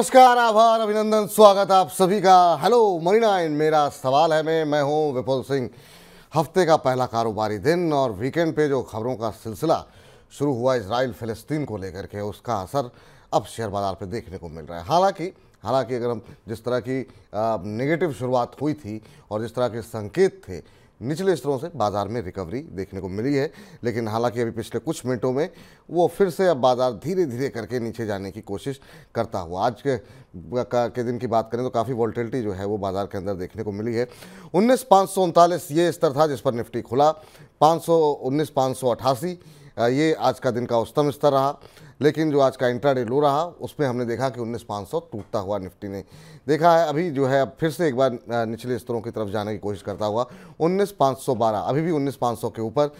नमस्कार, आभार, अभिनंदन, स्वागत आप सभी का। हेलो मनी 9, मेरा सवाल है मैं हूं विपुल सिंह। हफ्ते का पहला कारोबारी दिन और वीकेंड पे जो खबरों का सिलसिला शुरू हुआ इजराइल फिलिस्तीन को लेकर के, उसका असर अब शेयर बाजार पे देखने को मिल रहा है। हालांकि अगर हम जिस तरह की नेगेटिव शुरुआत हुई थी और जिस तरह के संकेत थे, निचले स्तरों से बाजार में रिकवरी देखने को मिली है, लेकिन हालांकि अभी पिछले कुछ मिनटों में वो फिर से अब बाजार धीरे धीरे करके नीचे जाने की कोशिश करता हुआ, आज के दिन की बात करें तो काफ़ी वॉल्टिलिटी जो है वो बाजार के अंदर देखने को मिली है। 19,539 ये स्तर था जिस पर निफ्टी खुला। 519,588 ये आज का दिन का उच्चतम स्तर रहा, लेकिन जो आज का इंट्राडे लो रहा उसमें हमने देखा कि 19,500 टूटता हुआ निफ्टी ने देखा है। अभी जो है अब फिर से एक बार निचले स्तरों की तरफ जाने की कोशिश करता हुआ 19,512, अभी भी 19,500 के ऊपर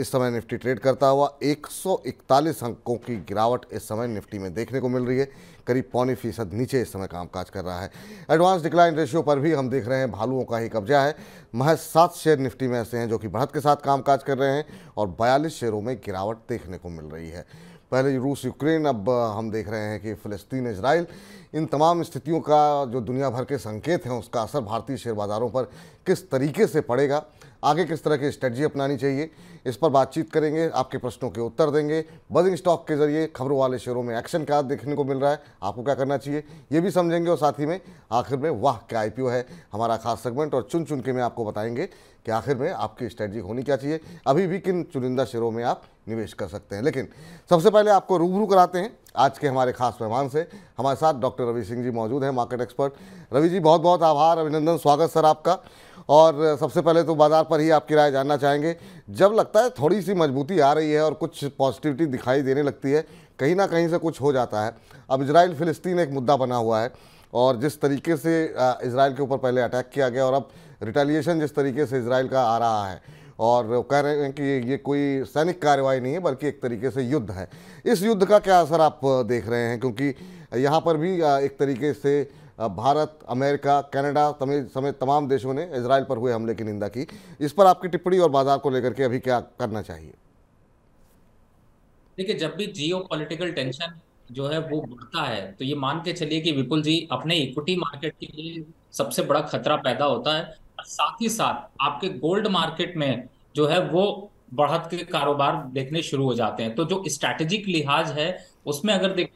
इस समय निफ्टी ट्रेड करता हुआ 141 अंकों की गिरावट इस समय निफ्टी में देखने को मिल रही है। करीब 0.25% नीचे इस समय कामकाज कर रहा है। एडवांस डिक्लाइन रेशियो पर भी हम देख रहे हैं भालुओं का ही कब्जा है। महज 7 शेयर निफ्टी में ऐसे हैं जो कि बढ़त के साथ कामकाज कर रहे हैं और 42 शेयरों में गिरावट देखने को मिल रही है। पहले रूस यूक्रेन, अब हम देख रहे हैं कि फ़िलिस्तीन इजराइल, इन तमाम स्थितियों का जो दुनिया भर के संकेत हैं उसका असर भारतीय शेयर बाज़ारों पर किस तरीके से पड़ेगा, आगे किस तरह की स्ट्रेटजी अपनानी चाहिए, इस पर बातचीत करेंगे, आपके प्रश्नों के उत्तर देंगे। बजिंग स्टॉक के जरिए खबरों वाले शेयरों में एक्शन क्या देखने को मिल रहा है, आपको क्या करना चाहिए, ये भी समझेंगे। और साथ ही में आखिर में वाह क्या IPO है, हमारा खास सेगमेंट, और चुन चुन के मैं आपको बताएंगे कि आखिर में आपकी स्ट्रेटजी होनी क्या चाहिए, अभी भी किन चुनिंदा शेयरों में आप निवेश कर सकते हैं। लेकिन सबसे पहले आपको रूबरू कराते हैं आज के हमारे खास मेहमान से। हमारे साथ डॉक्टर रवि सिंह जी मौजूद हैं, मार्केट एक्सपर्ट। रवि जी, बहुत बहुत आभार, अभिनंदन, स्वागत सर आपका। और सबसे पहले तो बाजार पर ही आपकी राय जानना चाहेंगे। जब लगता है थोड़ी सी मजबूती आ रही है और कुछ पॉजिटिविटी दिखाई देने लगती है, कहीं ना कहीं से कुछ हो जाता है। अब इजराइल फिलिस्तीन एक मुद्दा बना हुआ है और जिस तरीके से इजराइल के ऊपर पहले अटैक किया गया और अब रिटेलिएशन जिस तरीके से इजराइल का आ रहा है, और कह रहे हैं कि ये कोई सैनिक कार्रवाई नहीं है बल्कि एक तरीके से युद्ध है। इस युद्ध का क्या असर आप देख रहे हैं, क्योंकि यहाँ पर भी एक तरीके से भारत, अमेरिका, कनाडा समेत तमाम देशों ने इजराइल पर हुए हमले की निंदा की। इस पर आपकी टिप्पणी और बाजार को लेकर के अभी क्या करना चाहिए? देखिए, जब भी जियो पॉलिटिकल टेंशन जो है वो बढ़ता है तो ये मान के चलिए कि विपुल जी, अपने इक्विटी मार्केट के लिए सबसे बड़ा खतरा पैदा होता है। और साथ ही साथ आपके गोल्ड मार्केट में जो है वो बढ़त के कारोबार देखने शुरू हो जाते हैं। तो जो स्ट्रैटेजिक लिहाज है उसमें अगर देख,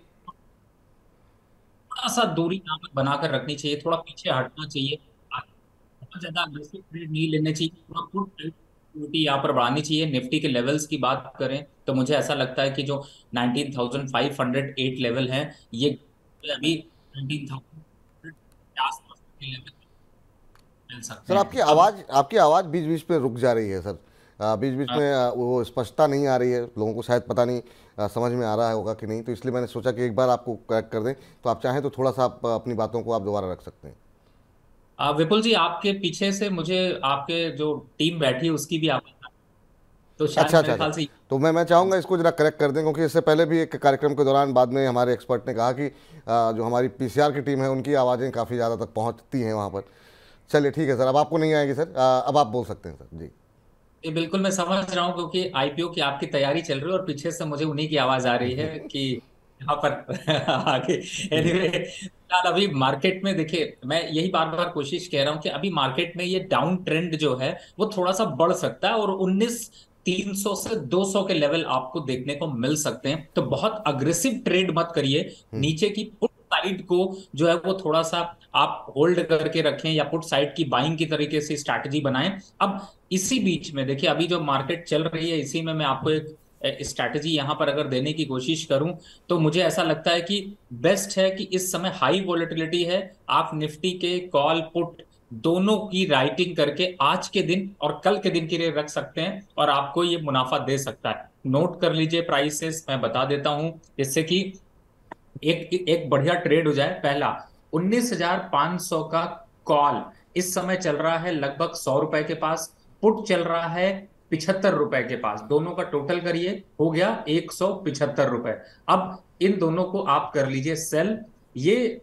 थोड़ा सा दूरी यहाँ पर बनाकर रखनी चाहिए, थोड़ा पीछे हटना चाहिए। बहुत ज्यादा अग्रेसिव ट्रेड नहीं लेने चाहिए, थोड़ा पुट एक्टिविटी यहाँ पर बढ़ानी चाहिए। निफ्टी के लेवल्स की बात करें तो मुझे ऐसा लगता है कि जो 19,508 लेवल हैं, ये अभी 19,000 के आसपास के लेवल मिल सकते सर, हैं अब। आपकी आवाज़ बीच बीच में रुक जा रही है सर। बीच बीच में वो स्पष्टता नहीं आ रही है, लोगों को शायद पता नहीं समझ में आ रहा होगा कि नहीं, तो इसलिए मैंने सोचा कि एक बार आपको करेक्ट कर दें। तो आप चाहें तो थोड़ा सा आप अपनी बातों को आप दोबारा रख सकते हैं। विपुल जी, आपके पीछे से मुझे आपके जो टीम बैठी है उसकी भी आवाज आ रही है। तो शायद अच्छा अच्छा मेरे अच्छा। ख्याल से तो मैं चाहूँगा इसको जरा करेक्ट कर दें, क्योंकि इससे पहले भी एक कार्यक्रम के दौरान बाद में हमारे एक्सपर्ट ने कहा कि जो हमारी PCR की टीम है उनकी आवाज़ें काफ़ी ज़्यादा तक पहुँचती हैं वहाँ पर। चलिए ठीक है सर, अब आपको नहीं आएगी सर, अब आप बोल सकते हैं सर जी। ये बिल्कुल मैं समझ रहा हूँ, क्योंकि आईपीओ की आपकी तैयारी चल रही है और पीछे से मुझे उन्हीं की आवाज आ रही है कि यहाँ पर आगे। एनीवे, फिलहाल अभी मार्केट में देखिए, मैं यही बार बार कोशिश कह रहा हूँ कि अभी मार्केट में ये डाउन ट्रेंड जो है वो थोड़ा सा बढ़ सकता है और 19,300 से 200 के लेवल आपको देखने को मिल सकते हैं। तो बहुत अग्रेसिव ट्रेड मत करिए। नीचे की पुट साइड को जो है वो थोड़ा सा आप होल्ड करके रखें या पुट साइड की बाइंग की तरीके से स्ट्रैटेजी बनाएं। अब इसी बीच में देखिए, अभी जो मार्केट चल रही है इसी में मैं आपको एक स्ट्रैटेजी यहां पर अगर देने की कोशिश करूं तो मुझे ऐसा लगता है कि बेस्ट है कि इस समय हाई वोलेटिलिटी है, आप निफ्टी के कॉल पुट दोनों की राइटिंग करके आज के दिन और कल के दिन के लिए रख सकते हैं और आपको ये मुनाफा दे सकता है। नोट कर लीजिए प्राइसेस, मैं बता देता हूं जिससे कि एक एक बढ़िया ट्रेड हो जाए। पहला, 19,500 का कॉल इस समय चल रहा है लगभग 100 रुपए के पास, पुट चल रहा है 75 रुपए के पास। दोनों का टोटल करिए, हो गया 175 रुपए। अब इन दोनों को आप कर लीजिए सेल। ये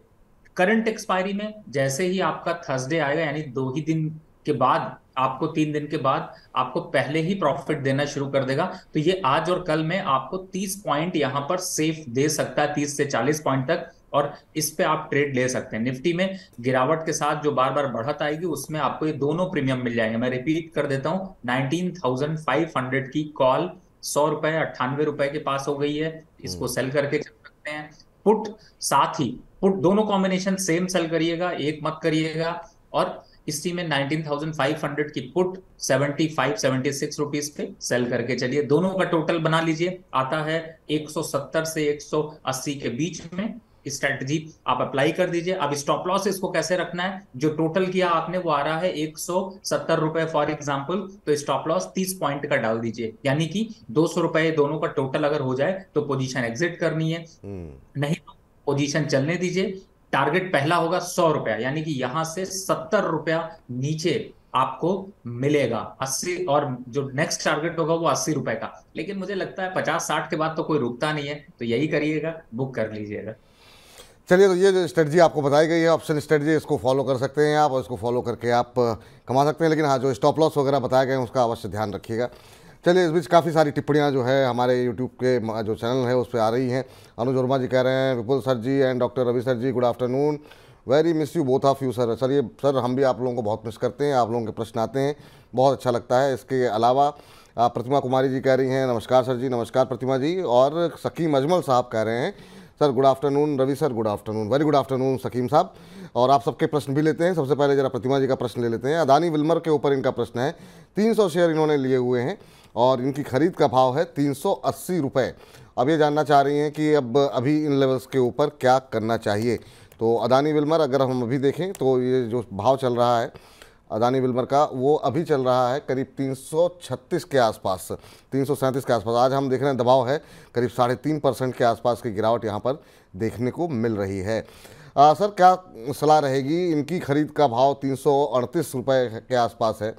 करंट एक्सपायरी में जैसे ही आपका थर्सडे आएगा, यानी 2 ही दिन के बाद, आपको 3 दिन के बाद आपको पहले ही प्रॉफिट देना शुरू कर देगा। तो ये आज और कल में आपको 30 पॉइंट यहां पर सेफ दे सकता है, 30 से 40 पॉइंट तक। और इस पे आप ट्रेड ले सकते हैं। निफ्टी में गिरावट के साथ जो बार बार बढ़त आएगी उसमें आपको ये दोनों प्रीमियम मिल जाएंगे। मैं रिपीट कर देता हूँ, 19,500 की कॉल 100 रुपए 98 रुपए के पास हो गई है, इसको सेल करके चल सकते हैं। पुट, साथ ही पुट दोनों कॉम्बिनेशन सेम सेल करिएगा, एक मत करिएगा। और इसी में 19,500 की पुट 75-76 रुपीज पे सेल करके चलिए, दोनों का टोटल बना लीजिए, आता है 170 से 180 के बीच में। स्ट्रेटजी आप अप्लाई कर दीजिए। अब स्टॉप लॉस इसको कैसे रखना है, जो टोटल किया आपने वो आ रहा है 170 रुपए फॉर एग्जाम्पल, तो स्टॉप लॉस 30 पॉइंट का डाल दीजिए, यानी कि 200 रुपए दोनों का टोटल अगर हो जाए तो पोजीशन एग्जिट करनी है, नहीं तो पोजीशन चलने दीजिए। टारगेट पहला होगा 100 रुपया, यानी कि यहां से 70 रुपया नीचे आपको मिलेगा 80, और जो नेक्स्ट टारगेट होगा वो 80 रुपए का। लेकिन मुझे लगता है 50-60 के बाद तो कोई रुकता नहीं है, तो यही करिएगा, बुक कर लीजिएगा। चलिए, तो ये जो स्ट्रेटजी आपको बताई गई है ऑप्शन स्ट्रेटजी, इसको फॉलो कर सकते हैं आप, और इसको फॉलो करके आप कमा सकते हैं। लेकिन हाँ, जो स्टॉप लॉस वगैरह बताए गए हैं उसका अवश्य ध्यान रखिएगा। चलिए, इस बीच काफ़ी सारी टिप्पणियां जो है हमारे यूट्यूब के जो चैनल है उस पर आ रही हैं। अनुज वर्मा जी कह रहे हैं, Vipul sir ji and doctor Ravi sir ji, good afternoon, very miss you both of you sir. चलिए सर, हम भी आप लोगों को बहुत मिस करते हैं, आप लोगों के प्रश्न आते हैं, बहुत अच्छा लगता है। इसके अलावा प्रतिमा कुमारी जी कह रही हैं, नमस्कार सर जी। नमस्कार प्रतिमा जी। और सकीम अजमल साहब कह रहे हैं, sir good afternoon, Ravi sir good afternoon, very good afternoon Sakim साहब। और आप सबके प्रश्न भी लेते हैं। सबसे पहले जरा प्रतिमा जी का प्रश्न ले लेते हैं। अदानी विल्मर के ऊपर इनका प्रश्न है, 300 शेयर इन्होंने लिए हुए हैं और इनकी खरीद का भाव है 380 रुपये। अब ये जानना चाह रही हैं कि अब अभी इन लेवल्स के ऊपर क्या करना चाहिए। तो अदानी विल्मर अगर हम अभी देखें तो ये जो भाव चल रहा है अदानी विल्मर का, वो अभी चल रहा है करीब 336 के आसपास, 337 के आसपास। आज हम देख रहे हैं दबाव है करीब 3.5% के आसपास की गिरावट यहाँ पर देखने को मिल रही है। सर, क्या सलाह रहेगी? इनकी खरीद का भाव 338 रुपये के आसपास है,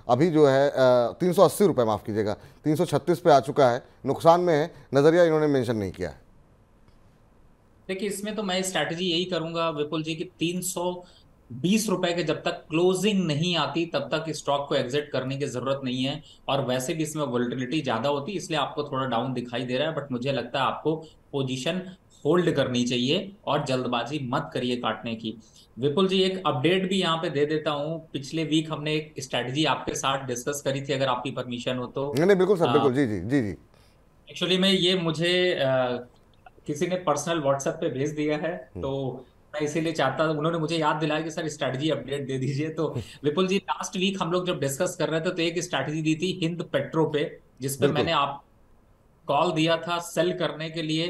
अभी जो है 380 रुपये, माफ़ कीजिएगा, 336 पे आ चुका है, नुकसान में है, नज़रिया इन्होंने मेंशन नहीं किया है। देखिए, इसमें तो मैं स्ट्रैटेजी यही करूंगा विपुल जी की 320 रुपए के जब तक क्लोजिंग नहीं आती तब तक स्टॉक को एग्जिट करने की जरूरत नहीं है। और वैसे भी इसमें वोलेटिलिटी ज्यादा होती है, इसलिए आपको थोड़ा डाउन दिखाई दे रहा है, बट मुझे लगता है आपको पोजीशन होल्ड करनी चाहिए और जल्दबाजी मत करिए काटने की। विपुल जी, एक अपडेट भी यहाँ पे दे देता हूँ। पिछले वीक हमने एक स्ट्रैटेजी आपके साथ डिस्कस करी थी, अगर आपकी परमिशन हो तो। नहीं नहीं, बिल्कुल सर, बिल्कुल, जी जी जी जी। एक्चुअली में ये मुझे किसी ने पर्सनल व्हाट्सएप पे भेज दिया है, तो मैं इसीलिए चाहता था, उन्होंने मुझे याद दिलाया कि सर स्ट्रैटेजी अपडेट दे दीजिए। तो विपुल जी, लास्ट वीक हम लोग जब डिस्कस कर रहे थे तो एक स्ट्रैटेजी दी थी हिंद पेट्रो पे, जिसपे बिल्कुल। मैंने आप कॉल दिया था सेल करने के लिए।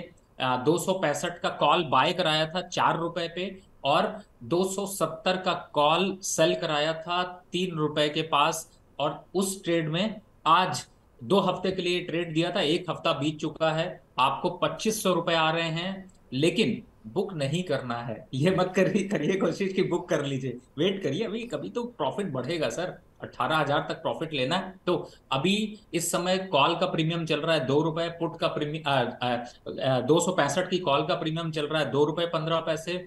265 का कॉल बाय कराया था 4 रुपए पे, और 270 का कॉल सेल कराया था 3 रुपए के पास। और उस ट्रेड में आज 2 हफ्ते के लिए ट्रेड दिया था, 1 हफ्ता बीत चुका है, आपको 2500 रुपए आ रहे हैं। लेकिन बुक नहीं करना है, ये मत करिए, करिए कोशिश कि बुक कर लीजिए, वेट करिए, अभी कभी तो प्रॉफिट बढ़ेगा सर। 18,000 तक प्रॉफिट लेना है तो अभी इस समय कॉल का प्रीमियम चल रहा है 2 रुपए, पुट का प्रीमियम 265 की कॉल का प्रीमियम चल रहा है 2 रुपए 15 पैसे,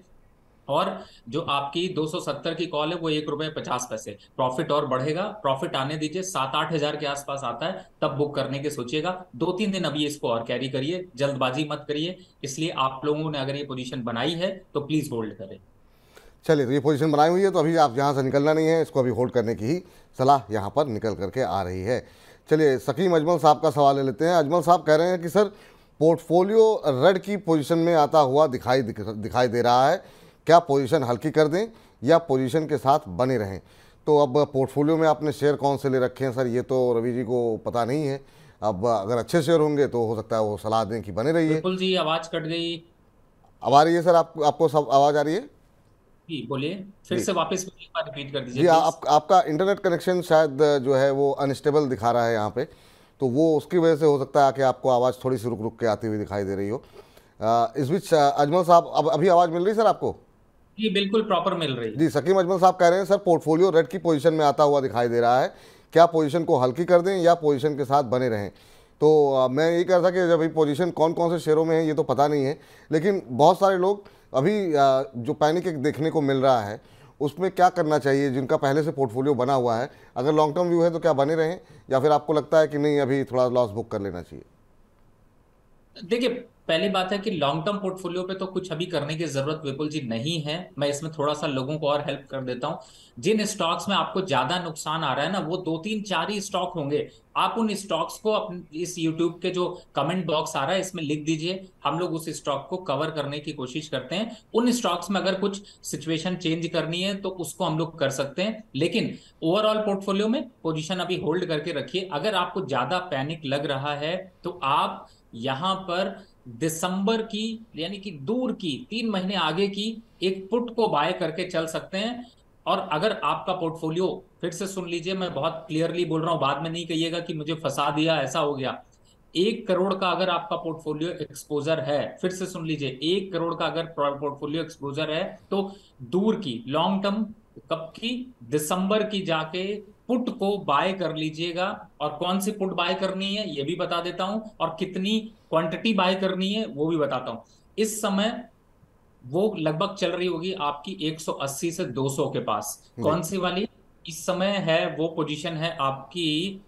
और जो आपकी 270 की कॉल है वो 1 रुपए 50 पैसे। प्रॉफिट और बढ़ेगा, प्रॉफिट आने दीजिए, 7-8 हजार के आसपास आता है तब बुक करने की सोचिएगा। 2-3 दिन अभी इसको और कैरी करिए, जल्दबाजी मत करिए। इसलिए आप लोगों ने अगर ये पोजीशन बनाई है तो प्लीज होल्ड करें। चलिए, तो ये पोजीशन बनाई हुई है, तो अभी आप यहाँ से निकलना नहीं है, इसको अभी होल्ड करने की ही सलाह यहाँ पर निकल करके आ रही है। चलिए, सकीम अजमल साहब का सवाल ले लेते हैं। अजमल साहब कह रहे हैं कि सर, पोर्टफोलियो रेड की पोजीशन में आता हुआ दिखाई दे रहा है, क्या पोजीशन हल्की कर दें या पोजीशन के साथ बने रहें? तो अब पोर्टफोलियो में आपने शेयर कौन से ले रखे हैं सर, ये तो रवि जी को पता नहीं है। अब अगर अच्छे शेयर होंगे तो हो सकता है वो सलाह दें कि बने रहिए। विपुल जी, आवाज कट गई। अब आ रही है सर? आपको सब आवाज़ आ रही है? जी बोलिए, फिर जी से वापस एक बार रिपीट कर दीजिए जी। प्लीज। आपका इंटरनेट कनेक्शन शायद जो है वो अनस्टेबल दिखा रहा है यहाँ पे, तो वो उसकी वजह से हो सकता है कि आपको आवाज़ थोड़ी सी रुक रुक के आती हुई दिखाई दे रही हो। इस बीच अजमल साहब, अब अभी आवाज़ मिल रही है सर आपको? जी बिल्कुल प्रॉपर मिल रही है। जी, सकीम अजमल साहब कह रहे हैं, सर पोर्टफोलियो रेड की पोजीशन में आता हुआ दिखाई दे रहा है, क्या पोजीशन को हल्की कर दें या पोजीशन के साथ बने रहें? तो मैं यही कह रहा था कि जब अभी पोजीशन कौन कौन से शेयरों में है ये तो पता नहीं है, लेकिन बहुत सारे लोग अभी जो पैनिक देखने को मिल रहा है उसमें क्या करना चाहिए, जिनका पहले से पोर्टफोलियो बना हुआ है? अगर लॉन्ग टर्म व्यू है तो क्या बने रहें, या फिर आपको लगता है कि नहीं, अभी थोड़ा लॉस बुक कर लेना चाहिए? देखिए, पहली बात है कि लॉन्ग टर्म पोर्टफोलियो पे तो कुछ अभी करने की जरूरत विपुल जी नहीं है। मैं इसमें थोड़ा सा लोगों को और हेल्प कर देता हूं। जिन स्टॉक्स में आपको ज्यादा नुकसान आ रहा है ना, वो दो तीन चार ही स्टॉक होंगे। आप उन स्टॉक्स को अपने इस यूट्यूब के जो कमेंट बॉक्स आ रहा है इसमें लिख दीजिए, हम लोग उस स्टॉक को कवर करने की कोशिश करते हैं। उन स्टॉक्स में अगर कुछ सिचुएशन चेंज करनी है तो उसको हम लोग कर सकते हैं, लेकिन ओवरऑल पोर्टफोलियो में पोजीशन अभी होल्ड करके रखिए। अगर आपको ज्यादा पैनिक लग रहा है तो आप यहां पर दिसंबर की, यानी कि दूर की 3 महीने आगे की एक पुट को बाय करके चल सकते हैं। और अगर आपका पोर्टफोलियो, फिर से सुन लीजिए, मैं बहुत क्लियरली बोल रहा हूं, बाद में नहीं कहिएगा कि मुझे फंसा दिया, ऐसा हो गया। 1 करोड़ का अगर आपका पोर्टफोलियो एक्सपोजर है, फिर से सुन लीजिए, 1 करोड़ का अगर पोर्टफोलियो एक्सपोजर है तो दूर की लॉन्ग टर्म, कब की, दिसंबर की जाके पुट को बाय कर लीजिएगा। और कौन सी पुट बाय करनी है ये भी बता देता हूं, और कितनी क्वांटिटी बाय करनी है वो भी बताता हूं। इस समय वो लगभग चल रही होगी आपकी 180 से 200 के पास। जी। कौन सी वाली इस समय है? वो पोजीशन है आपकी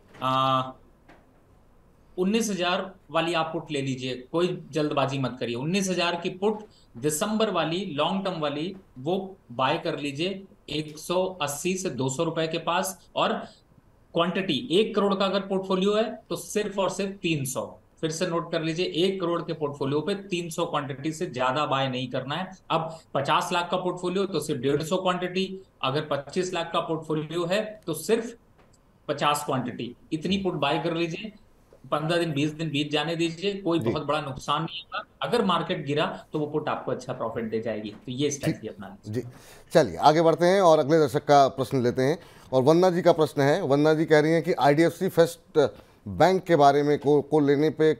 19,000 वाली। आप पुट ले लीजिए, कोई जल्दबाजी मत करिए। 19,000 की पुट दिसंबर वाली लॉन्ग टर्म वाली, वो बाय कर लीजिए 180 से 200 रुपए के पास। और क्वांटिटी 1 करोड़ का अगर पोर्टफोलियो है तो सिर्फ और सिर्फ 300। फिर से नोट कर लीजिए, 1 करोड़ के पोर्टफोलियो पे 300 क्वांटिटी से ज्यादा बाय नहीं करना है। अब 50 लाख का पोर्टफोलियो तो सिर्फ 150 क्वांटिटी, अगर 25 लाख का पोर्टफोलियो है तो सिर्फ 50 क्वांटिटी, इतनी पुट बाय कर लीजिए। 15 दिन 20 दिन बीत जाने दीजिए, कोई जी। बहुत बड़ा नुकसान नहीं होगा। अगर मार्केट गिरा तो वो पुट आपको अच्छा प्रॉफिट दे जाएगी। तो ये ठीक। स्ट्रैटेजी अपना लीजिए। जी। चलिए आगे बढ़ते हैं और अगले दर्शक का प्रश्न लेते हैं। और वंदना जी का प्रश्न है, वंदना जी कह रही हैं कि आईडीएफसी फर्स्ट बैंक के बारे में को लेने पे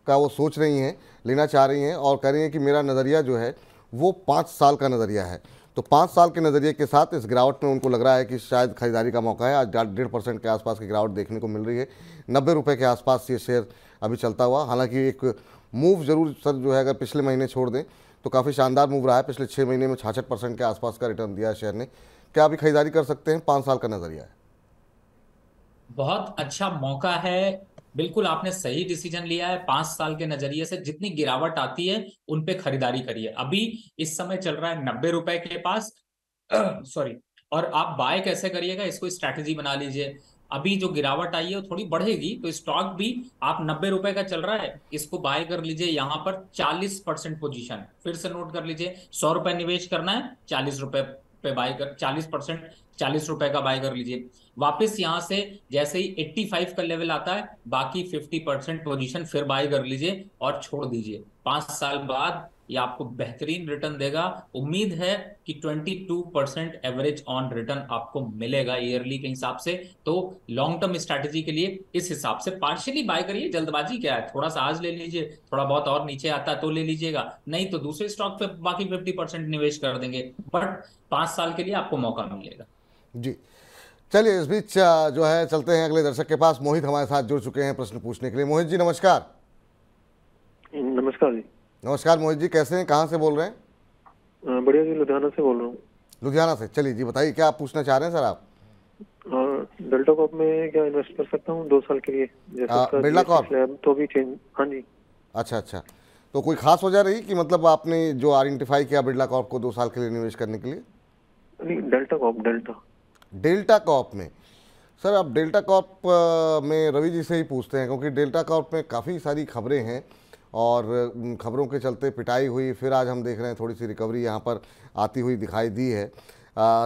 का वो सोच रही हैं, लेना चाह रही हैं, और कह रही हैं कि मेरा नज़रिया जो है वो 5 साल का नज़रिया है। तो 5 साल के नज़रिए के साथ इस गिरावट में उनको लग रहा है कि शायद खरीदारी का मौका है। आज 1.5% के आसपास की गिरावट देखने को मिल रही है। 90 रुपये के आसपास ये शेयर अभी चलता हुआ, हालांकि एक मूव जरूर सर जो है, अगर पिछले महीने छोड़ दें तो काफ़ी शानदार मूव रहा है। पिछले 6 महीने में 66% के आसपास का रिटर्न दिया है शेयर ने। क्या अभी खरीदारी कर सकते हैं? 5 साल का नज़रिया है। बहुत अच्छा मौका है। बिल्कुल आपने सही डिसीजन लिया है। 5 साल के नजरिए से जितनी गिरावट आती है उन पे खरीदारी करिए। अभी इस समय चल रहा है 90 रुपए के पास, सॉरी। और आप बाय कैसे करिएगा, इसको स्ट्रैटेजी बना लीजिए। अभी जो गिरावट आई है वो थोड़ी बढ़ेगी, तो स्टॉक भी, आप 90 रुपए का चल रहा है, इसको बाय कर लीजिए यहां पर 40% पोजीशन। फिर से नोट कर लीजिए, 100 रुपए निवेश करना है, 40 रुपए पे बाय कर, 40%, 40 रुपए का बाय कर लीजिए। वापस यहां से जैसे ही 85 का लेवल आता है, बाकी 50% पोजीशन फिर बाय कर लीजिए और छोड़ दीजिए। 5 साल बाद ये आपको बेहतरीन रिटर्न देगा। उम्मीद है कि 22% एवरेज ऑन रिटर्न आपको मिलेगा ईयरली के हिसाब से। तो लॉन्ग टर्म स्ट्रैटेजी के लिए इस हिसाब से पार्शियली बाय करिए। जल्दबाजी क्या है, थोड़ा सा आज ले लीजिए, थोड़ा बहुत और नीचे आता है तो ले लीजिएगा, नहीं तो दूसरे स्टॉक पे बाकी 50% निवेश कर देंगे। बट 5 साल के लिए आपको मौका मिलेगा। जी। चलिए इस बीच जो है चलते हैं अगले दर्शक के पास। मोहित हमारे साथ जुड़ चुके हैं प्रश्न पूछने के लिए। मोहित जी नमस्कार। नमस्कार जी। नमस्कार मोहित जी, कैसे हैं, कहाँ से बोल रहे हैं? बढ़िया जी, लुधियाना से बोल रहा हूँ। लुधियाना से। चलिए जी बताइए, क्या आप पूछना चाह रहे हैं सर आप? डेल्टा कॉर्प में क्या इन्वेस्ट कर सकता हूँ 2 साल के लिए? जैसे उसका बिरला GST कॉर्प? स्लैब तो भी चेंज। हाँ जी। अच्छा अच्छा। तो कोई खास वजह रही कि मतलब आपने जो आइडेंटिफाई किया बिरला कॉर्प को 2 साल के लिए निवेश करने के लिए? नहीं, delta Corp, delta. Delta Corp में? सर आप डेल्टा कॉर्प में रवि जी से ही पूछते हैं, क्योंकि डेल्टा कॉर्प में काफ़ी सारी खबरें हैं और उन खबरों के चलते पिटाई हुई, फिर आज हम देख रहे हैं थोड़ी सी रिकवरी यहाँ पर आती हुई दिखाई दी है।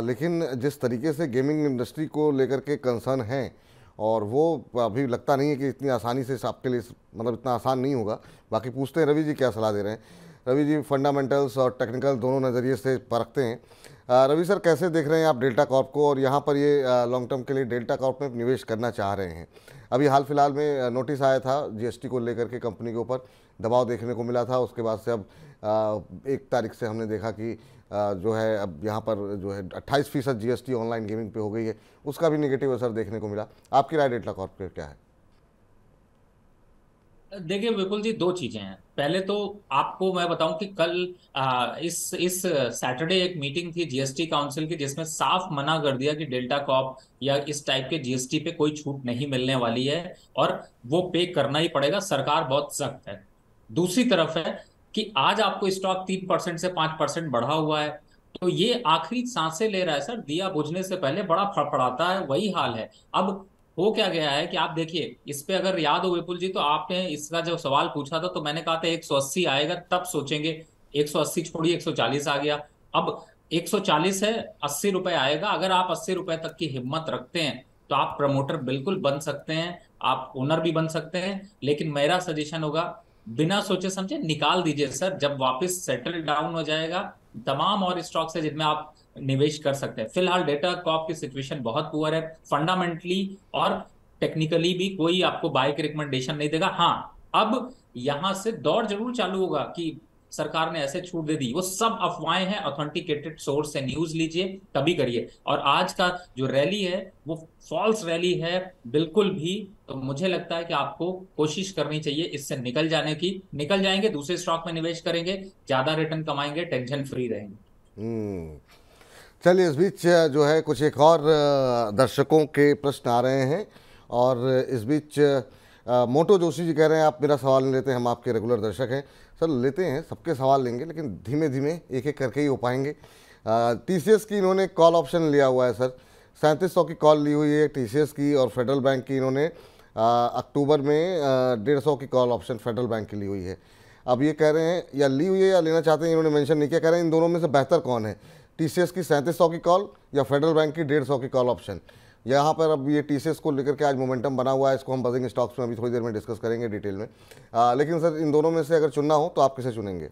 लेकिन जिस तरीके से गेमिंग इंडस्ट्री को लेकर के कंसर्न हैं, और वो अभी लगता नहीं है कि इतनी आसानी से आपके लिए, मतलब इतना आसान नहीं होगा। बाकी पूछते हैं रवि जी क्या सलाह दे रहे हैं। रवि जी फंडामेंटल्स और टेक्निकल दोनों नज़रिए से परखते हैं। रवि सर कैसे देख रहे हैं आप डेल्टा कॉर्प को, और यहाँ पर ये लॉन्ग टर्म के लिए डेल्टा कॉर्प में निवेश करना चाह रहे हैं? अभी हाल फिलहाल में नोटिस आया था जीएसटी को लेकर के, कंपनी के ऊपर दबाव देखने को मिला था। उसके बाद से अब 1 तारीख से हमने देखा कि जो है अब यहाँ पर जो है 28% जीएसटी ऑनलाइन गेमिंग पे हो गई है, उसका भी नेगेटिव असर देखने को मिला। आपकी राय डेल्टा कॉर्प पे क्या है? देखिए विपुल जी, दो चीजें हैं। पहले तो आपको मैं बताऊं कि कल इस सैटरडे एक मीटिंग थी जीएसटी काउंसिल की, जिसमें साफ मना कर दिया कि डेल्टा कॉप या इस टाइप के जीएसटी पे कोई छूट नहीं मिलने वाली है, और वो पे करना ही पड़ेगा। सरकार बहुत सख्त है। दूसरी तरफ है कि आज आपको स्टॉक 3% से 5% बढ़ा हुआ है, तो ये आखिरी सांसें ले रहा है सर, दिया बुझने से पहले बड़ा फड़फड़ाता है, वही हाल है। अब हो क्या गया है कि आप देखिए, इस पे अगर याद हो विपुल जी, तो आपने इसका जब सवाल पूछा था तो मैंने कहा था 180 आएगा तब सोचेंगे। 180 छोड़िए, 140 आ गया। अब 140 है, 80 रुपए आएगा। अगर आप 80 रुपए तक की हिम्मत रखते हैं तो आप प्रमोटर बिल्कुल बन सकते हैं, आप ओनर भी बन सकते हैं। लेकिन मेरा सजेशन होगा, बिना सोचे समझे निकाल दीजिए सर। जब वापस सेटल डाउन हो जाएगा, तमाम और स्टॉक्स है जिनमें आप निवेश कर सकते हैं। फिलहाल डेटा कॉप की सिचुएशन बहुत पुअर है, फंडामेंटली और टेक्निकली भी कोई आपको बाय की रिकमेंडेशन नहीं देगा। हाँ, अब यहां से दौर जरूर चालू होगा कि सरकार ने ऐसे छूट दे दी, वो सब अफवाहें हैं। ऑथेंटिकेटेड सोर्स से न्यूज लीजिए, तभी करिए। और आज का जो रैली है वो फॉल्स रैली है बिल्कुल भी। तो मुझे लगता है कि आपको कोशिश करनी चाहिए इससे निकल जाने की। निकल जाएंगे, दूसरे स्टॉक में निवेश करेंगे, ज्यादा रिटर्न कमाएंगे, टेंशन फ्री रहेंगे। चलिए, इस बीच जो है कुछ एक और दर्शकों के प्रश्न आ रहे हैं, और इस बीच मोटो जोशी जी कह रहे हैं आप मेरा सवाल नहीं लेते, हम आपके रेगुलर दर्शक हैं। सर लेते हैं, सबके सवाल लेंगे, लेकिन धीमे धीमे एक एक करके ही हो पाएंगे। टीसीएस की इन्होंने कॉल ऑप्शन लिया हुआ है सर, 3700 की कॉल ली हुई है टीसीएस की, और फेडरल बैंक की इन्होंने अक्टूबर में 150 की कॉल ऑप्शन फेडरल बैंक की ली हुई है। अब ये कह रहे हैं, या ली हुई है या लेना चाहते हैं, इन्होंने मेंशन नहीं किया, कह रहे हैं इन दोनों में से बेहतर कौन है, टीसीएस की 3700 की कॉल या फेडरल बैंक की 150 की कॉल ऑप्शन। यहाँ पर अब ये टीसीएस को लेकर के आज मोमेंटम बना हुआ है, इसको हम बजिंग स्टॉक्स में अभी थोड़ी देर में डिस्कस करेंगे डिटेल में। लेकिन सर इन दोनों में से अगर चुनना हो तो आप किसे चुनेंगे?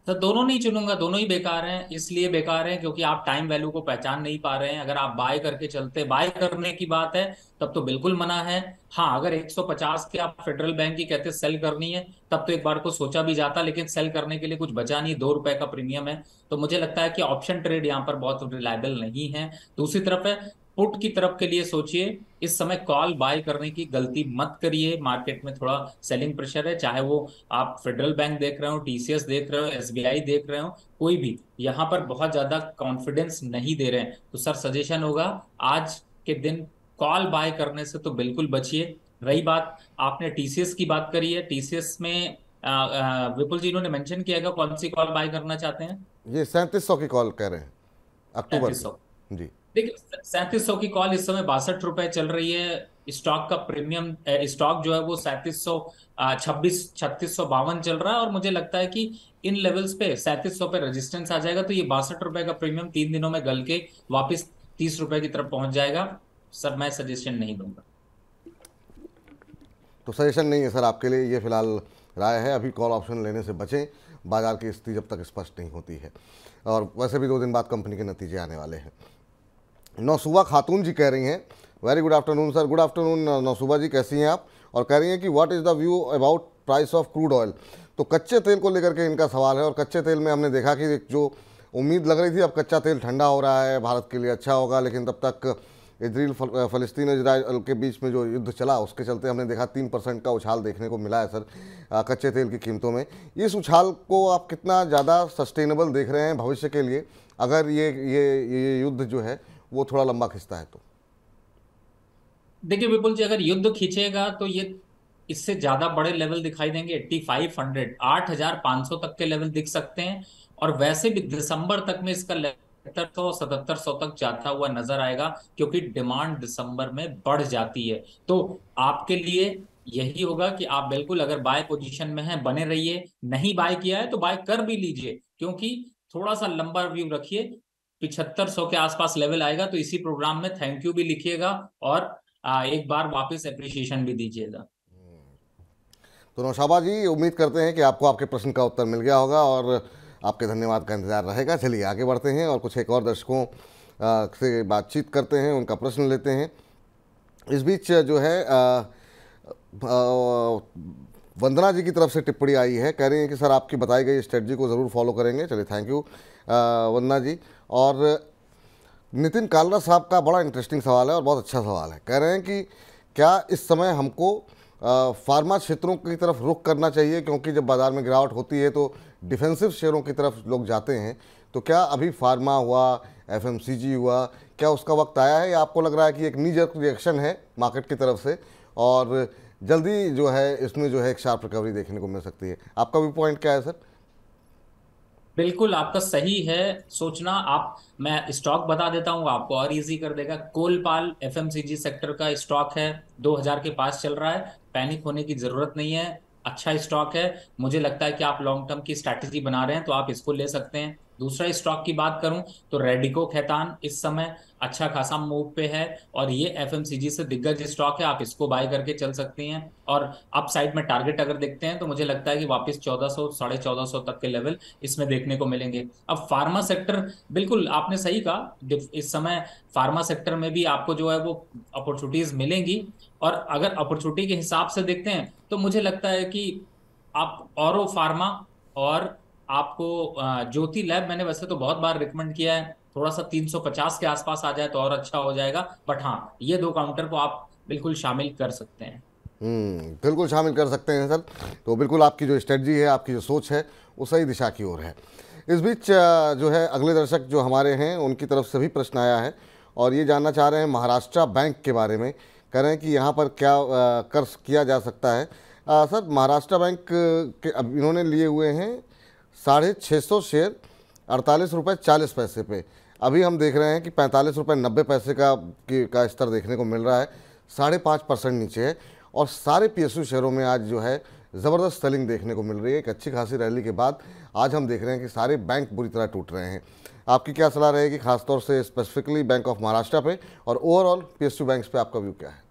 तो दोनों नहीं चुनूंगा, दोनों ही बेकार हैं। इसलिए बेकार हैं क्योंकि आप टाइम वैल्यू को पहचान नहीं पा रहे हैं। अगर आप बाय करके चलते, बाय करने की बात है तब तो बिल्कुल मना है। हाँ, अगर 150 के आप फेडरल बैंक की कहते सेल करनी है, तब तो एक बार को सोचा भी जाता, लेकिन सेल करने के लिए कुछ बचा नहीं, 2 रुपए का प्रीमियम है। तो मुझे लगता है कि ऑप्शन ट्रेड यहाँ पर बहुत रिलायबल नहीं है। दूसरी तरफ है, पुट की तरफ के लिए सोचिए। इस समय कॉल बाय करने की गलती मत करिए। मार्केट में थोड़ा सेलिंग प्रेशर है, चाहे वो आप फेडरल बैंक देख रहे हो, टीसीएस देख रहे हो, एसबीआई देख रहे हो, कोई भी यहाँ पर बहुत ज्यादा कॉन्फिडेंस नहीं दे रहे हैं। तो सर सजेशन होगा, आज के दिन कॉल बाय करने से तो बिल्कुल बचिए। रही बात, आपने टीसीएस की बात करी है, टीसीएस में विपुल जी इन्होंने मेंशन किया है कौन सी कॉल बाय करना चाहते हैं? ये 3700 की कॉल कह रहे हैं अक्टूबर 3700। की जी। देखिए, 3700 की कॉल इस समय 62 रुपए चल रही है। स्टॉक का प्रीमियम, स्टॉक जो है वो 3652 चल रहा है। और मुझे लगता है कि इन लेवल्स पे 3700 पे रेजिस्टेंस आ जाएगा, तो ये 62 रुपए का प्रीमियम 3 दिनों में गल के वापस 30 रुपए की तरफ पहुंच जाएगा। सर मैं सजेशन नहीं दूंगा। तो सजेशन नहीं है सर आपके लिए, ये फिलहाल राय है, अभी कॉल ऑप्शन लेने से बचें, बाजार की स्थिति जब तक स्पष्ट नहीं होती है। और वैसे भी 2 दिन बाद कंपनी के नतीजे आने वाले हैं। नौसुबा खातून जी कह रही हैं, very good afternoon sir. Good afternoon Nausuba ji, कैसी हैं आप? और कह रही हैं कि what is the view about price of crude oil. तो कच्चे तेल को लेकर के इनका सवाल है, और कच्चे तेल में हमने देखा कि जो उम्मीद लग रही थी अब कच्चा तेल ठंडा हो रहा है, भारत के लिए अच्छा होगा, लेकिन तब तक इजराइल फ़लस्तीन इजराइल के बीच में जो युद्ध चला उसके चलते हमने देखा 3% का उछाल देखने को मिला है सर कच्चे तेल की कीमतों में। इस उछाल को आप कितना ज़्यादा सस्टेनेबल देख रहे हैं भविष्य के लिए, अगर ये युद्ध जो है वो थोड़ा लंबा खिंचता है तो? देखिए विपुल जी, अगर युद्ध खींचेगा तो ये इससे ज्यादा बड़े लेवल दिखाई देंगे। 8500, 8500 तक के लेवल दिख सकते हैं। और वैसे भी दिसंबर तक में इसका 7700 तक जाता हुआ नजर आएगा, क्योंकि डिमांड दिसंबर में बढ़ जाती है। तो आपके लिए यही होगा कि आप बिल्कुल अगर बाय पोजीशन में हैं बने रहिए। नहीं बाय किया है तो बाय कर भी लीजिए, क्योंकि थोड़ा सा लंबा व्यू रखिए। 7500 के आसपास लेवल आएगा तो इसी प्रोग्राम में थैंक यू भी लिखिएगा, और एक बार वापस एप्रिसिएशन भी दीजिएगा। तो नौशाबा जी, उम्मीद करते हैं कि आपको आपके प्रश्न का उत्तर मिल गया होगा, और आपके धन्यवाद का इंतजार रहेगा। चलिए आगे बढ़ते हैं और कुछ एक और दर्शकों से बातचीत करते हैं, उनका प्रश्न लेते हैं। इस बीच जो है वंदना जी की तरफ से टिप्पणी आई है, कह रही हैं कि सर आपकी बताई गई स्ट्रेटजी को ज़रूर फॉलो करेंगे। चलिए थैंक यू वंदना जी। और नितिन कालरा साहब का बड़ा इंटरेस्टिंग सवाल है और बहुत अच्छा सवाल है। कह रहे हैं कि क्या इस समय हमको फार्मा क्षेत्रों की तरफ रुख करना चाहिए, क्योंकि जब बाज़ार में गिरावट होती है तो डिफेंसिव शेयरों की तरफ लोग जाते हैं। तो क्या अभी फार्मा हुआ, एफएमसीजी हुआ, क्या उसका वक्त आया है, या आपको लग रहा है कि एक नी जर्क रिएक्शन है मार्केट की तरफ से और जल्दी जो है इसमें जो है एक शार्प रिकवरी देखने को मिल सकती है। आपका व्यू पॉइंट क्या है सर? बिल्कुल आपका सही है सोचना। आप मैं स्टॉक बता देता हूँ, आपको और इजी कर देगा। कोलपाल एफएमसीजी सेक्टर का स्टॉक है, 2000 के पास चल रहा है। पैनिक होने की जरूरत नहीं है, अच्छा स्टॉक है। मुझे लगता है कि आप लॉन्ग टर्म की स्ट्रैटेजी बना रहे हैं तो आप इसको ले सकते हैं। दूसरा स्टॉक की बात करूं तो रेडिको खैतान इस समय अच्छा खासा मूव पे है, और ये एफएमसीजी से दिग्गज स्टॉक है, आप इसको बाय करके चल सकती हैं। और अप साइड में टारगेट अगर देखते हैं तो मुझे लगता है कि वापस 1400 1450 तक के लेवल इसमें देखने को मिलेंगे। अब फार्मा सेक्टर, बिल्कुल आपने सही कहा, इस समय फार्मा सेक्टर में भी आपको जो है वो अपॉर्चुनिटीज मिलेंगी। और अगर अपॉर्चुनिटी के हिसाब से देखते हैं तो मुझे लगता है कि आप औरो फार्मा और आपको ज्योति लैब, मैंने वैसे तो बहुत बार रिकमेंड किया है, थोड़ा सा 350 के आसपास आ जाए तो और अच्छा हो जाएगा। बट हाँ, ये दो काउंटर को आप बिल्कुल शामिल कर सकते हैं। बिल्कुल शामिल कर सकते हैं सर। तो बिल्कुल आपकी जो स्ट्रेटजी है, आपकी जो सोच है, वो सही दिशा की ओर है। इस बीच जो है अगले दर्शक जो हमारे हैं उनकी तरफ से भी प्रश्न आया है और ये जानना चाह रहे हैं महाराष्ट्र बैंक के बारे में। कह रहे हैं कि यहाँ पर क्या कर किया जा सकता है। सर, महाराष्ट्र बैंक के अब इन्होंने लिए हुए हैं 650 शेयर 48 रुपये 40 पैसे पे। अभी हम देख रहे हैं कि 45 रुपये 90 पैसे का स्तर देखने को मिल रहा है, 5.5% नीचे है। और सारे पीएसयू शेयरों में आज जो है ज़बरदस्त सेलिंग देखने को मिल रही है। एक अच्छी खासी रैली के बाद आज हम देख रहे हैं कि सारे बैंक बुरी तरह टूट रहे हैं। आपकी क्या सलाह रहेगी खासतौर से स्पेसिफिकली बैंक ऑफ महाराष्ट्र पे, और ओवरऑल पीएसयू बैंक्स पे आपका व्यू क्या है?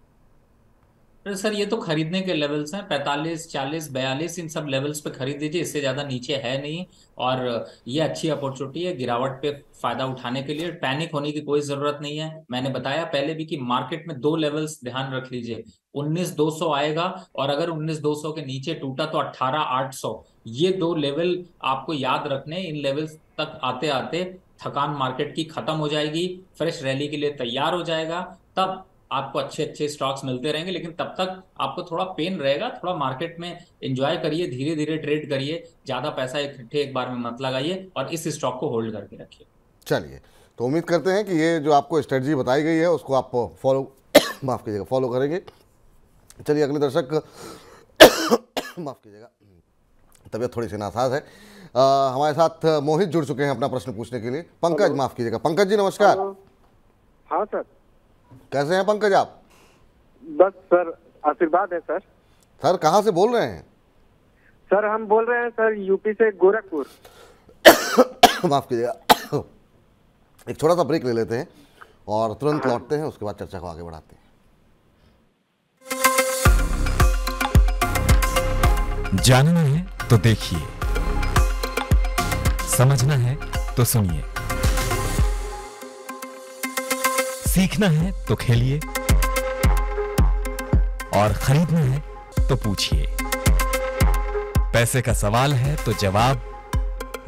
सर ये तो खरीदने के लेवल्स हैं, 45 40 42 इन सब लेवल्स पे खरीद लीजिए, इससे ज्यादा नीचे है नहीं। और ये अच्छी अपॉर्चुनिटी है गिरावट पे फायदा उठाने के लिए। पैनिक होने की कोई जरूरत नहीं है। मैंने बताया पहले भी कि मार्केट में दो लेवल्स ध्यान रख लीजिए, 19,200 आएगा, और अगर 19,200 के नीचे टूटा तो 18,800। ये दो लेवल आपको याद रखने। इन लेवल्स तक आते आते थकान मार्केट की खत्म हो जाएगी, फ्रेश रैली के लिए तैयार हो जाएगा। तब आपको अच्छे अच्छे स्टॉक्स मिलते रहेंगे, लेकिन तब तक आपको थोड़ा पेन रहेगा। थोड़ा मार्केट में एंजॉय करिए, धीरे धीरे ट्रेड करिए, ज्यादा पैसा इकट्ठे एक बार में मत लगाइए, और इस स्टॉक को होल्ड करके रखिए। चलिए, तो उम्मीद करते हैं कि ये जो आपको स्ट्रेटजी बताई गई है उसको आप फॉलो माफ़ कीजिएगा फॉलो करेंगे। चलिए अगले दर्शक माफ़ कीजिएगा, तबीयत थोड़ी सी नासाज है। हमारे साथ मोहित जुड़ चुके हैं अपना प्रश्न पूछने के लिए। पंकज, माफ़ कीजिएगा पंकज जी, नमस्कार। हाँ सर। कैसे हैं पंकज आप? बस सर, आशीर्वाद है सर। सर कहाँ से बोल रहे हैं? सर हम बोल रहे हैं सर यूपी से, गोरखपुर। माफ़ कीजिएगा, एक छोटा सा ब्रेक ले लेते हैं और तुरंत लौटते हैं, उसके बाद चर्चा को आगे बढ़ाते हैं। जानना है तो देखिए, समझना है तो सुनिए, सीखना है तो खेलिए, और खरीदना है तो पूछिए। पैसे का सवाल है तो जवाब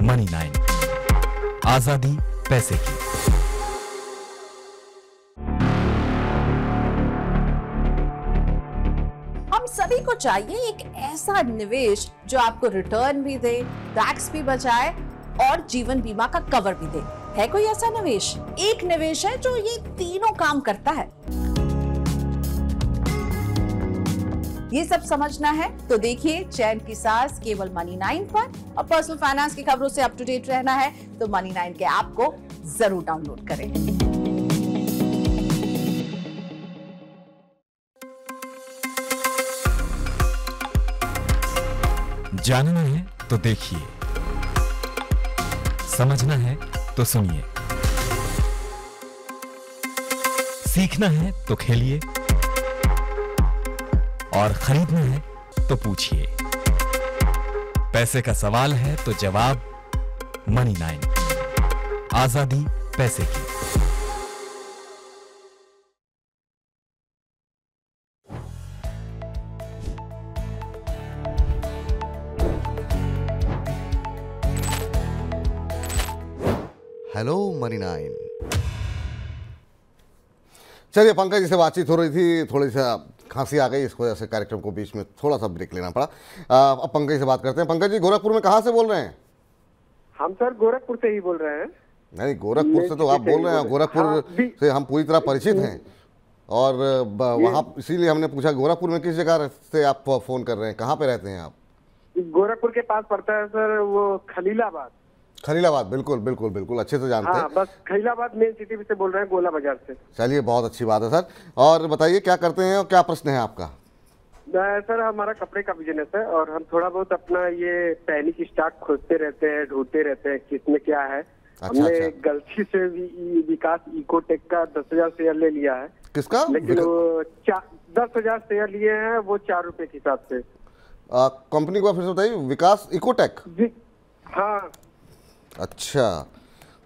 मनी 9, आजादी पैसे की। हम सभी को चाहिए एक ऐसा निवेश जो आपको रिटर्न भी दे, टैक्स भी बचाए और जीवन बीमा का कवर भी दे। है कोई ऐसा निवेश? एक निवेश है जो ये तीनों काम करता है। ये सब समझना है तो देखिए चैन की सांस केवल मनी 9 पर। और पर्सनल फाइनेंस की खबरों से अप टू डेट रहना है तो मनी 9 के ऐप को जरूर डाउनलोड करें। जानना है तो देखिए, समझना है तो सुनिए, सीखना है तो खेलिए, और खरीदना है तो पूछिए। पैसे का सवाल है तो जवाब मनी 9, आजादी पैसे की। Hello money 9। चलिए पंकज जी से बातचीत हो रही थी, थोड़ी सा खांसी आ गई, इस वजह से कार्यक्रम को बीच में थोड़ा सा ब्रेक लेना पड़ा। अब पंकज से बात करते हैं। पंकज जी, गोरखपुर में कहाँ से बोल रहे हैं? हम सर गोरखपुर से ही बोल रहे हैं। नहीं, गोरखपुर से तो आप बोल रहे हैं, गोरखपुर से हम पूरी तरह परिचित हैं। और वहाँ इसीलिए हमने पूछा गोरखपुर में किस जगह से आप फ़ोन कर रहे हैं, कहाँ पे रहते हैं आप? गोरखपुर के पास पड़ता है सर, वो खलीलाबाद। खलीलाबाद, बिल्कुल बिल्कुल बिल्कुल, अच्छे से जानते हैं। हाँ, बस खलीलाबाद मेन सिटी से बोल रहे हैं, गोला बाजार से। चलिए, बहुत अच्छी बात है सर। और बताइए क्या करते हैं और क्या प्रश्न है आपका? सर हमारा कपड़े का बिजनेस है और हम थोड़ा बहुत अपना ये पैनिक स्टॉक खोजते रहते हैं, ढूंढते रहते हैं किसमें क्या है। हमने गलती से विकास इकोटेक का 10,000 शेयर ले लिया है। किसका? लेकिन वो 10,000 शेयर लिए हैं, वो 4 रुपए के हिसाब से। कंपनी को फिर से बताइए। विकास इकोटेक? हाँ। अच्छा,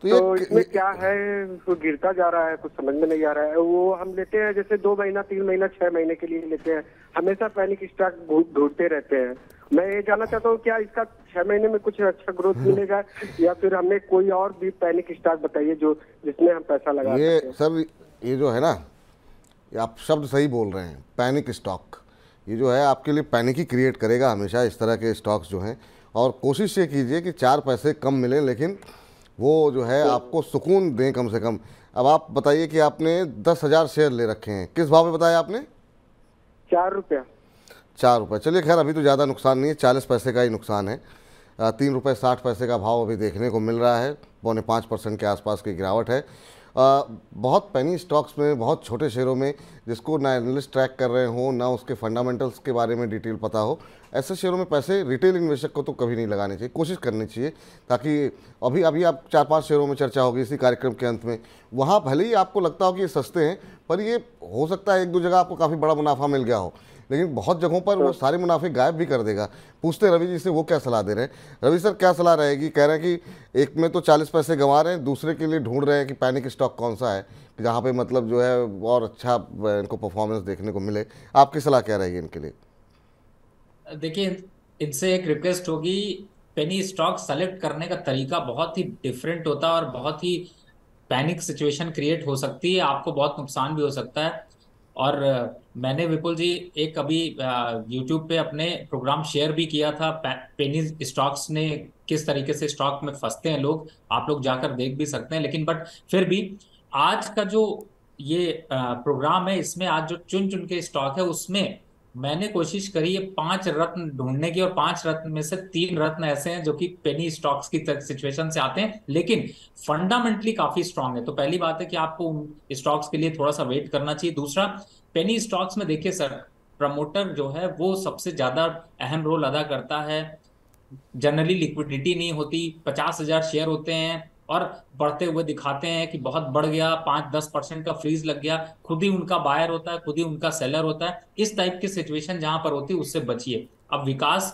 तो इसमें क्या है, तो गिरता जा रहा है, कुछ समझ में नहीं आ रहा है। वो हम लेते हैं जैसे 2 महीना, 3 महीना, 6 महीने के लिए लेते हैं, हमेशा पैनिक स्टॉक ढूंढते रहते हैं। मैं ये जानना चाहता हूँ क्या इसका 6 महीने में कुछ अच्छा ग्रोथ मिलेगा, या फिर हमें कोई और भी पैनिक स्टॉक बताइए जो जिसमें हम पैसा लगा ये सकते हैं। सर, ये जो है ना, ये आप शब्द सही बोल रहे हैं, पैनिक स्टॉक। ये जो है आपके लिए पैनिक ही क्रिएट करेगा हमेशा, इस तरह के स्टॉक्स जो हैं। और कोशिश ये कीजिए कि 4 पैसे कम मिलें, लेकिन वो जो है आपको सुकून दें कम से कम। अब आप बताइए कि आपने 10,000 शेयर ले रखे हैं, किस भाव में बताया आपने? 4 रुपया। 4 रुपये। चलिए खैर, अभी तो ज़्यादा नुकसान नहीं है, 40 पैसे का ही नुकसान है। 3 रुपये 60 पैसे का भाव अभी देखने को मिल रहा है, 4.5% के आसपास की गिरावट है। बहुत पेनी स्टॉक्स में, बहुत छोटे शेयरों में, जिसको ना एनालिस्ट ट्रैक कर रहे हो, ना उसके फंडामेंटल्स के बारे में डिटेल पता हो, ऐसे शेयरों में पैसे रिटेल इन्वेस्टर को तो कभी नहीं लगाने चाहिए। कोशिश करनी चाहिए, ताकि अभी आप 4-5 शेयरों में चर्चा होगी इसी कार्यक्रम के अंत में। वहाँ भले ही आपको लगता हो कि ये सस्ते हैं, पर ये हो सकता है 1-2 जगह आपको काफ़ी बड़ा मुनाफा मिल गया हो, लेकिन बहुत जगहों पर वो सारे मुनाफे गायब भी कर देगा। पूछते रवि जी से, वो क्या सलाह दे रहे हैं। रवि सर, क्या सलाह रहेगी? कह रहे हैं कि एक में तो 40 पैसे गंवा रहे हैं, दूसरे के लिए ढूंढ रहे हैं कि पैनिक स्टॉक कौन सा है जहाँ पे मतलब जो है और अच्छा इनको परफॉर्मेंस देखने को मिले। आपकी सलाह क्या रहेगी इनके लिए? देखिए, इनसे एक रिक्वेस्ट होगी, पेनी स्टॉक सेलेक्ट करने का तरीका बहुत ही डिफरेंट होता है और बहुत ही पैनिक सिचुएशन क्रिएट हो सकती है, आपको बहुत नुकसान भी हो सकता है। और मैंने विपुल जी एक अभी यूट्यूब पे अपने प्रोग्राम शेयर भी किया था, पेनी स्टॉक्स ने किस तरीके से स्टॉक में फंसते हैं लोग, आप लोग जाकर देख भी सकते हैं। लेकिन बट फिर भी आज का जो ये प्रोग्राम है, इसमें आज जो चुन चुन के स्टॉक है, उसमें मैंने कोशिश करी है 5 रत्न ढूंढने की, और 5 रत्न में से 3 रत्न ऐसे हैं जो कि पेनी स्टॉक्स की सिचुएशन से आते हैं, लेकिन फंडामेंटली काफी स्ट्रांग है। तो पहली बात है कि आपको उन स्टॉक्स के लिए थोड़ा सा वेट करना चाहिए। दूसरा, पेनी स्टॉक्स में देखिए सर, प्रमोटर जो है वो सबसे ज्यादा अहम रोल अदा करता है। जनरली लिक्विडिटी नहीं होती, 50,000 शेयर होते हैं और बढ़ते हुए दिखाते हैं कि बहुत बढ़ गया, 5-10% का फ्रीज लग गया, खुद ही उनका बायर होता है, खुद ही उनका सेलर होता है। इस टाइप की सिचुएशन जहां पर होती है, उससे बचिए। अब विकास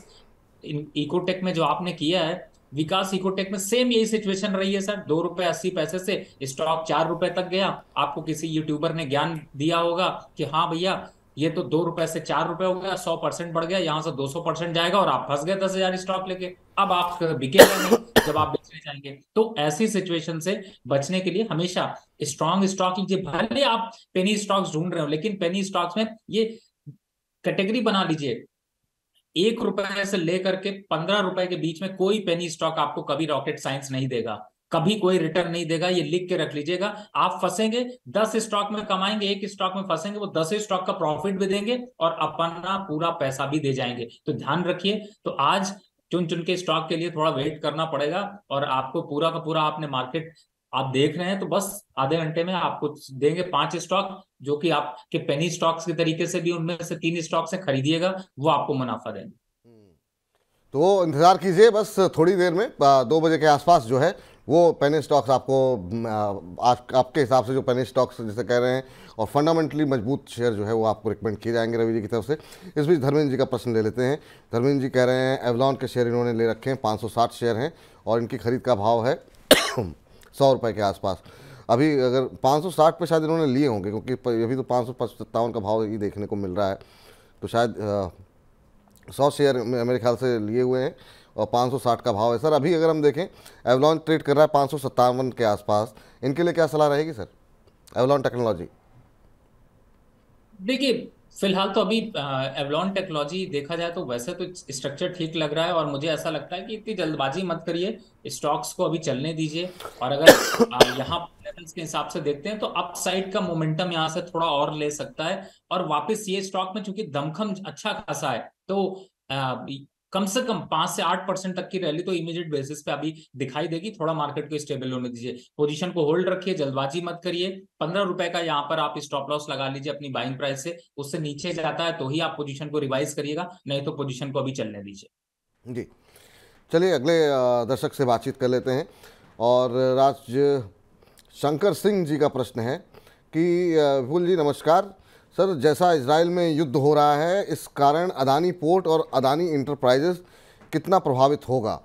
इकोटेक में जो आपने किया है, विकास इकोटेक में सेम यही सिचुएशन रही है सर। 2 रुपए 80 पैसे से स्टॉक 4 रुपए तक गया। आपको किसी यूट्यूबर ने ज्ञान दिया होगा कि हाँ भैया, ये तो 2 रुपए से 4 रुपए हो गया, 100% बढ़ गया, यहां से 200% जाएगा, और आप फंस गए 10,000 स्टॉक लेके। अब आप बिकेगा नहीं जब आप बेचने जाएंगे। तो ऐसी सिचुएशन से बचने के लिए हमेशा स्ट्रॉन्ग स्टॉक लीजिए। भले आप पेनी स्टॉक्स ढूंढ रहे हो, लेकिन पेनी स्टॉक्स में ये कैटेगरी बना लीजिए। 1 रुपए से लेकर के 15 रुपए के बीच में कोई पेनी स्टॉक आपको कभी रॉकेट साइंस नहीं देगा, कभी कोई रिटर्न नहीं देगा। ये लिख के रख लीजिएगा। आप फंसेंगे 10 स्टॉक में कमाएंगे, 1 स्टॉक में फंसेंगे, वो 10 स्टॉक का प्रॉफिट भी देंगे और अपना पूरा पैसा भी दे जाएंगे। तो ध्यान रखिए। तो आज चुन चुन के स्टॉक के लिए थोड़ा वेट करना पड़ेगा, और आपको पूरा का पूरा आपने मार्केट आप देख रहे हैं, तो बस आधे घंटे में आपको देंगे 5 स्टॉक, जो कि आपके पेनी स्टॉक्स के तरीके से भी उनमें से 3 स्टॉक से खरीदिएगा, वो आपको मुनाफा देंगे। तो इंतजार कीजिए, बस थोड़ी देर में 2 बजे के आसपास जो है वो पेनी स्टॉक्स आपको आपके हिसाब से जो पेनी स्टॉक्स जिसे कह रहे हैं और फंडामेंटली मजबूत शेयर जो है वो आपको रिकमेंड किए जाएंगे रवि जी की तरफ से। इस बीच धर्मेंद्र जी का प्रश्न ले लेते हैं। धर्मेंद्र जी कह रहे हैं एवलॉन के शेयर इन्होंने ले रखे हैं, 560 शेयर हैं और इनकी खरीद का भाव है 100 रुपये के आसपास। अभी अगर 560 पे शायद इन्होंने लिए होंगे, क्योंकि अभी तो 557 का भाव ही देखने को मिल रहा है, तो शायद 100 शेयर मेरे ख्याल से लिए हुए हैं और 560 का भाव है। सर अभी अगर हम देखें, एवलॉन ट्रेड कर रहा है 557 के आसपास, इनके लिए क्या सलाह रहेगी सर? एवलॉन टेक्नोलॉजी, देखिए फिलहाल तो अभी एवलॉन टेक्नोलॉजी देखा जाए तो वैसे तो स्ट्रक्चर ठीक लग रहा है, और मुझे ऐसा लगता है कि इतनी जल्दबाजी मत करिए, स्टॉक्स को अभी चलने दीजिए। और अगर यहाँ लेवल्स के हिसाब से देखते हैं तो अप साइड का मोमेंटम यहाँ से थोड़ा और ले सकता है, और वापस ये स्टॉक में चूंकि दमखम अच्छा खासा है तो कम से कम 5 से 8% तक की रैली तो इमीडिएट बेसिस पे अभी दिखाई देगी। थोड़ा मार्केट को स्टेबल होने दीजिए, पोजीशन को होल्ड रखिए, जल्दबाजी मत करिए। 15 रुपए का यहाँ पर आप स्टॉप लॉस लगा लीजिए अपनी बाइंग प्राइस से, उससे नीचे जाता है तो ही आप पोजीशन को रिवाइज करिएगा, नहीं तो पोजीशन को अभी चलने दीजिए। जी, चलिए अगले दर्शक से बातचीत कर लेते हैं। और राज शंकर सिंह जी का प्रश्न है कि विपुल जी नमस्कार सर, जैसा इजराइल में युद्ध हो रहा है इस कारण अदानी पोर्ट और अदानी इंटरप्राइजेस कितना प्रभावित होगा?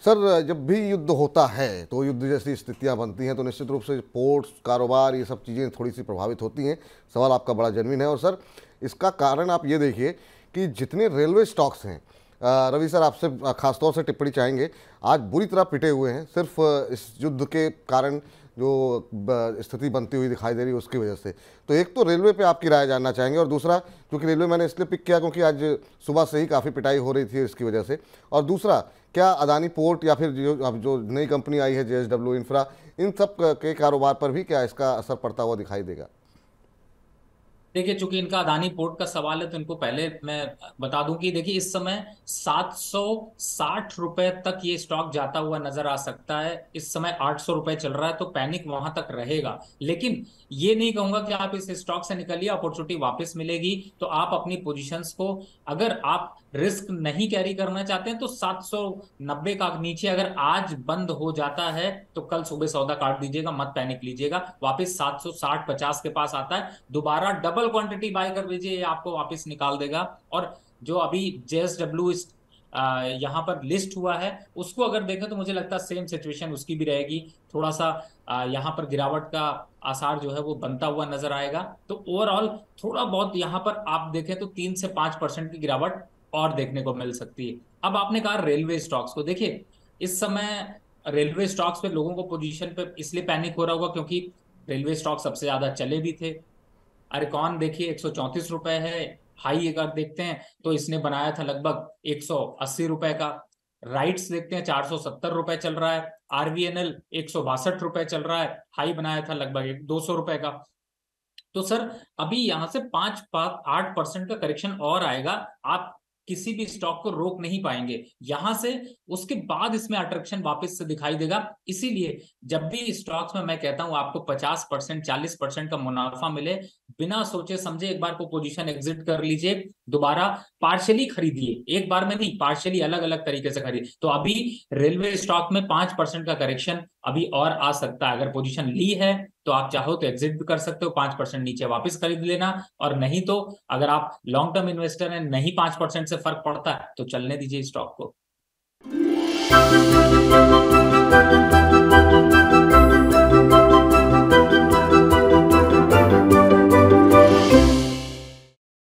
सर, जब भी युद्ध होता है तो युद्ध जैसी स्थितियां बनती हैं तो निश्चित रूप से पोर्ट्स, कारोबार, ये सब चीज़ें थोड़ी सी प्रभावित होती हैं। सवाल आपका बड़ा जेन्युइन है। और सर, इसका कारण आप ये देखिए कि जितने रेलवे स्टॉक्स हैं, रवि सर आपसे खासतौर से टिप्पणी चाहेंगे, आज बुरी तरह पिटे हुए हैं सिर्फ इस युद्ध के कारण जो स्थिति बनती हुई दिखाई दे रही है उसकी वजह से। तो एक तो रेलवे पे आपकी राय जानना चाहेंगे, और दूसरा क्योंकि रेलवे मैंने इसलिए पिक किया क्योंकि आज सुबह से ही काफ़ी पिटाई हो रही थी इसकी वजह से, और दूसरा क्या अदानी पोर्ट या फिर जो नई कंपनी आई है JSW इंफ्रा, इन सब के कारोबार पर भी क्या इसका असर पड़ता हुआ दिखाई देगा? देखिए, चूंकि इनका अदानी पोर्ट का सवाल है तो इनको पहले मैं बता दूं कि देखिए इस समय 760 रुपए तक ये स्टॉक जाता हुआ नजर आ सकता है। इस समय 800 रुपए चल रहा है, तो पैनिक वहां तक रहेगा। लेकिन ये नहीं कहूंगा कि आप इस स्टॉक से निकलिए, अपॉर्चुनिटी वापस मिलेगी तो आप अपनी पोजीशंस को, अगर आप रिस्क नहीं कैरी करना चाहते हैं तो 790 का नीचे अगर आज बंद हो जाता है तो कल सुबह सौदा काट दीजिएगा, मत पैनिक लीजिएगा। वापस 760-50 के पास आता है, दोबारा डबल क्वांटिटी बाय कर लीजिए, ये आपको वापस निकाल देगा। और जो अभी JSW यहाँ पर लिस्ट हुआ है उसको अगर देखें तो मुझे लगता है सेम सिचुएशन उसकी भी रहेगी। थोड़ा सा यहाँ पर गिरावट का आसार जो है वो बनता हुआ नजर आएगा। तो ओवरऑल थोड़ा बहुत यहाँ पर आप देखें तो 3 से 5% की गिरावट और देखने को मिल सकती है। अब आपने कहा रेलवे स्टॉक्स को, देखिए इस समय रेलवे स्टॉक्स पे लोगों को पोजीशन पे इसलिए पैनिक हो रहा होगा क्योंकि रेलवे स्टॉक सबसे ज्यादा चले भी थे। अरेकॉन देखिए 134 रुपए है, हाई अगर देखते हैं तो इसने बनाया था लगभग 180 रुपए का। राइट्स देखते हैं 470 रुपए चल रहा है। RVNL 162 रुपए चल रहा है, हाई बनाया था लगभग 200 रुपए का। तो सर अभी यहां से 5-8% का करेक्शन और आएगा, आप किसी भी स्टॉक को रोक नहीं पाएंगे यहां से। उसके बाद इसमें अट्रैक्शन वापस से दिखाई देगा। इसीलिए जब भी स्टॉक्स में मैं कहता हूं आपको 50% 40% का मुनाफा मिले, बिना सोचे समझे एक बार को पोजीशन एग्जिट कर लीजिए, दोबारा पार्शियली खरीदिए, एक बार में नहीं, पार्शियली अलग अलग तरीके से खरीदिए। तो अभी रेलवे स्टॉक में 5% का करेक्शन अभी और आ सकता है। अगर पोजीशन ली है तो आप चाहो तो एग्जिट भी कर सकते हो, 5% नीचे वापस खरीद लेना। और नहीं तो अगर आप लॉन्ग टर्म इन्वेस्टर हैं, नहीं 5% से फर्क पड़ता है तो चलने दीजिए स्टॉक को।